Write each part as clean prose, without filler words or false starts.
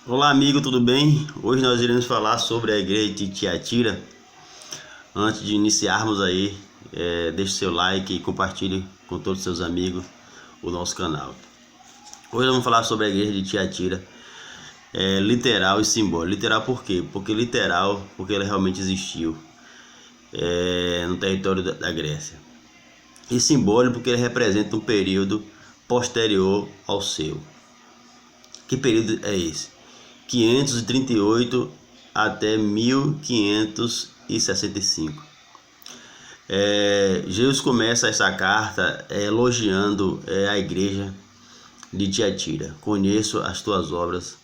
Olá amigo, tudo bem? Hoje nós iremos falar sobre a igreja de Tiatira. Antes de iniciarmos aí, deixe seu like e compartilhe com todos os seus amigos o nosso canal. Hoje vamos falar sobre a igreja de Tiatira, literal e simbólico. Literal por quê? Porque ela realmente existiu no território da Grécia. E simbólico porque ele representa um período posterior ao seu. Que período é esse? 538 até 1565. Jesus começa essa carta elogiando a igreja de Tiatira. Conheço as tuas obras,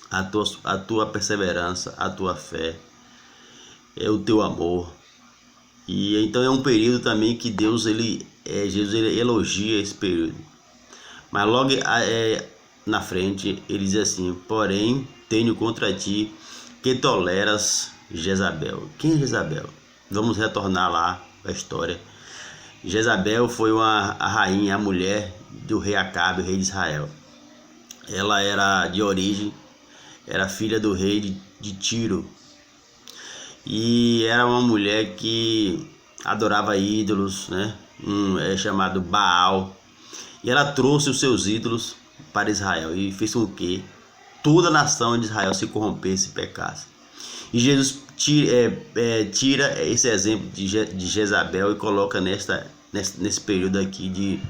a tua perseverança, a tua fé, o teu amor. E então é um período também que Jesus ele elogia esse período. Mas logo na frente ele diz assim: porém tenho contra ti que toleras Jezabel. Quem é Jezabel? Vamos retornar lá à história. Jezabel foi a rainha, a mulher do rei Acabe, o rei de Israel. Ela era de origem, era filha do rei de Tiro, e era uma mulher que adorava ídolos, né? Chamado Baal. E ela trouxe os seus ídolos para Israel e fez com que toda a nação de Israel se corrompesse e pecasse. E Jesus tira esse exemplo de Jezabel e coloca nesse período aqui de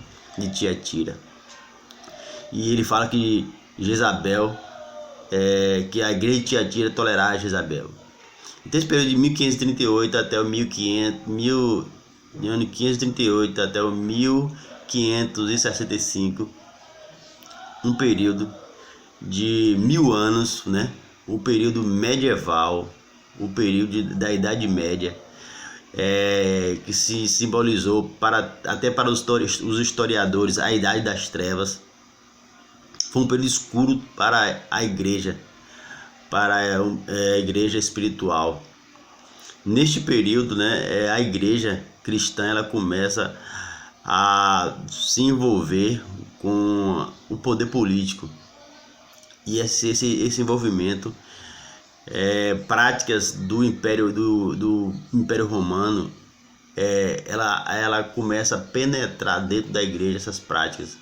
Tiatira. E ele fala que Jezabel, que a igreja de Tiatira tolerava Jezabel. Então esse período de 1538 até o 1538 até o 1565, um período de 1000 anos, né? O período medieval, o período da Idade Média, que se simbolizou até para os historiadores a Idade das Trevas. Foi um período escuro para a igreja, para a igreja espiritual. Neste período, né, a igreja cristã ela começa a se envolver com o poder político. E esse envolvimento, práticas do Império Romano, ela começa a penetrar dentro da igreja essas práticas,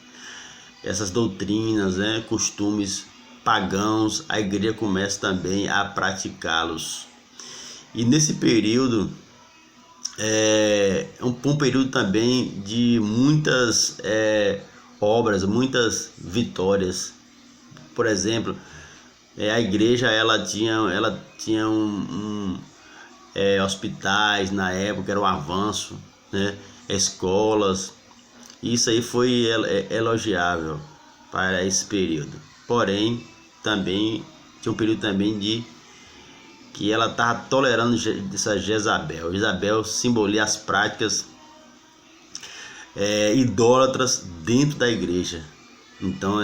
essas doutrinas, né, costumes pagãos. A igreja começa também a praticá-los. E nesse período um período também de muitas obras, muitas vitórias. Por exemplo, a igreja ela tinha hospitais na época, era um avanço, né? Escolas. Isso aí foi elogiável para esse período. Porém, também tinha um período também que ela estava tolerando essa Jezabel. Jezabel simboliza as práticas idólatras dentro da igreja. Então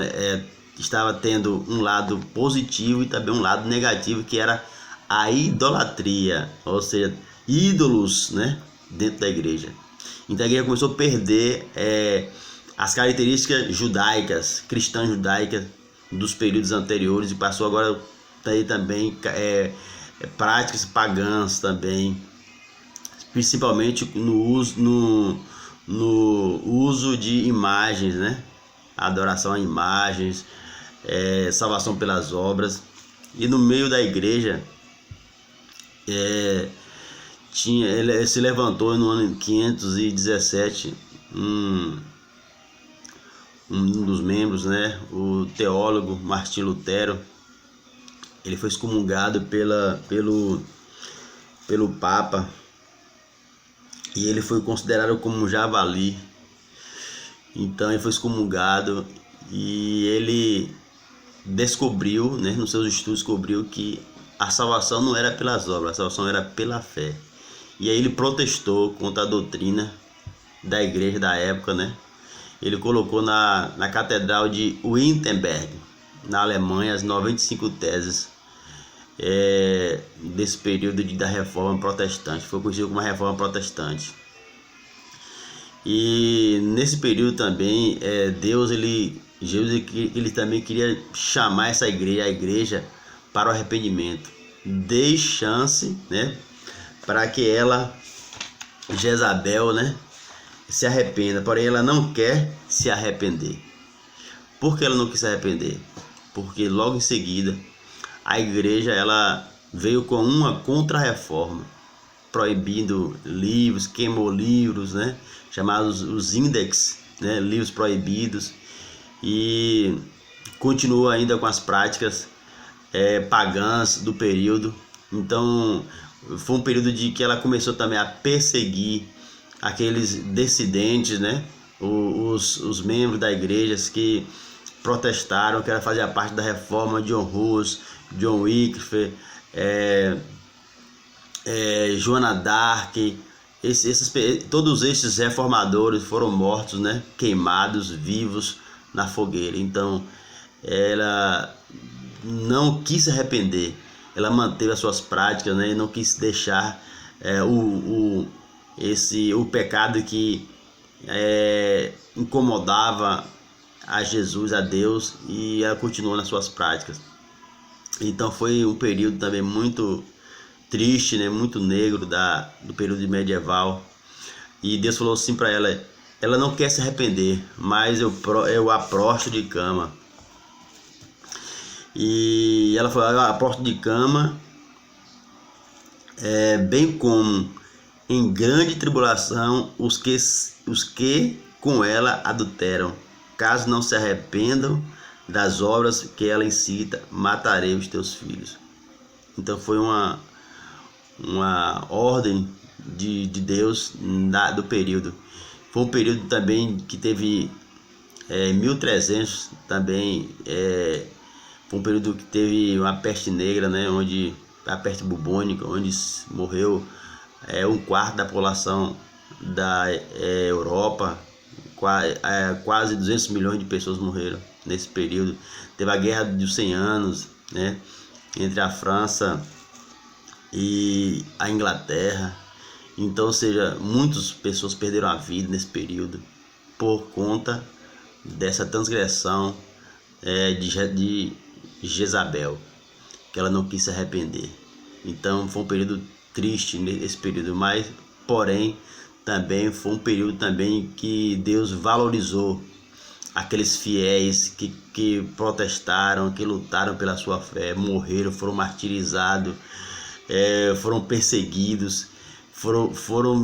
estava tendo um lado positivo e também um lado negativo, que era a idolatria, ou seja, ídolos, né, dentro da igreja. Então a igreja começou a perder as características judaicas, cristãs judaicas dos períodos anteriores, e passou agora a ter também práticas pagãs também, principalmente no uso de imagens, né? Adoração a imagens, salvação pelas obras. E no meio da igreja ele se levantou no ano 517 um dos membros, né, o teólogo Martim Lutero. Ele foi excomungado pelo Papa, e ele foi considerado como um javali. Então ele foi excomungado, e ele descobriu, né, nos seus estudos, descobriu que a salvação não era pelas obras, a salvação era pela fé. E aí ele protestou contra a doutrina da igreja da época, né? Ele colocou na catedral de Wittenberg, na Alemanha, as 95 teses desse período da Reforma Protestante. Foi conhecido como a Reforma Protestante. E nesse período também Deus ele Jesus ele também queria chamar essa igreja, a igreja, para o arrependimento. Dê chance, né, para que ela, Jezabel, né, se arrependa. Porém, ela não quer se arrepender. Por que ela não quis se arrepender? Porque logo em seguida a igreja ela veio com uma contra-reforma, proibindo livros, queimou livros, né, chamados os índex, né, livros proibidos, e continua ainda com as práticas pagãs do período. Então foi um período de que ela começou também a perseguir aqueles dissidentes, né, os membros da igreja que protestaram, que ela fazia parte da reforma de John Hus, John Wycliffe, Joana d'Arc. Todos esses reformadores foram mortos, né, queimados vivos na fogueira. Então ela não quis se arrepender, ela manteve as suas práticas, né, e não quis deixar o pecado que incomodava a Jesus, a Deus, e ela continuou nas suas práticas. Então foi um período também muito triste, né, muito negro do período medieval. E Deus falou assim para ela: ela não quer se arrepender, mas eu a prostro de cama. E ela falou: eu a prostro de cama, bem como em grande tribulação os que com ela adulteram. Caso não se arrependam das obras que ela incita, matarei os teus filhos. Então foi uma ordem de Deus do período. Foi um período também que teve 1300 também, foi um período que teve uma peste negra, né, onde a peste bubônica, onde morreu 1/4 da população da Europa. Quase 200 milhões de pessoas morreram nesse período. Teve a Guerra dos 100 Anos, né, entre a França e a Inglaterra. Então, ou seja, muitas pessoas perderam a vida nesse período por conta dessa transgressão de Jezabel, que ela não quis se arrepender. Então foi um período triste nesse período, mas porém também foi um período também que Deus valorizou aqueles fiéis que protestaram, que lutaram pela sua fé, morreram, foram martirizados, foram perseguidos,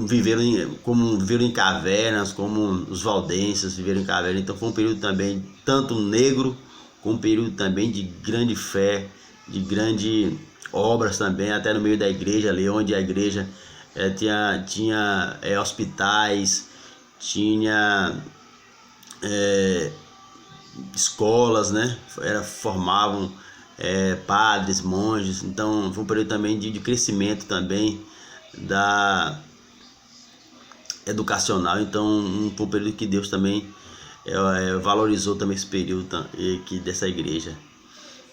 viveram em cavernas, como os valdenses viveram em cavernas. Então foi um período também tanto negro, como um período também de grande fé, de grande obras também, até no meio da igreja ali, onde a igreja tinha hospitais, tinha escolas, né, formavam padres, monges. Então foi um período também de crescimento também da educacional. Então foi um período que Deus também valorizou também esse período aqui dessa igreja.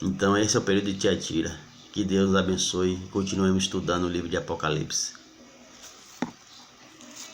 Então esse é o período de Tiatira. Que Deus abençoe e continuemos estudando o livro de Apocalipse.